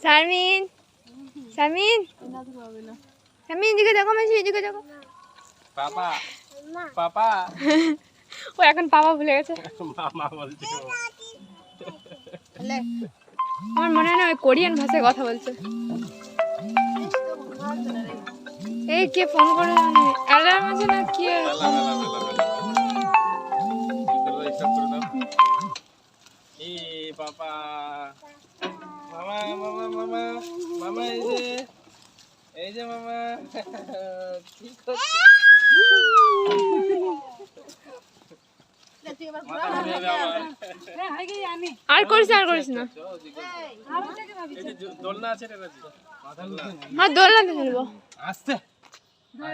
শারমিন শারমিন শারমিন এদিকে দেখো মাসি এদিকে দেখো পাপা পাপা ও এখন পাপা ভুলে গেছে মামা বলছে আমার মনে হয় না ওই কোরিয়ান ভাষায় কথা বলছে এই কে ফোন করে জানি অ্যালার্ম আছে না কি এই পাপা মামা মামা মামা মামা এই যে মামা কি করছিস আর করিস না দোলনা আছে হ্যাঁ দোলনাতে খেলবো আস্তে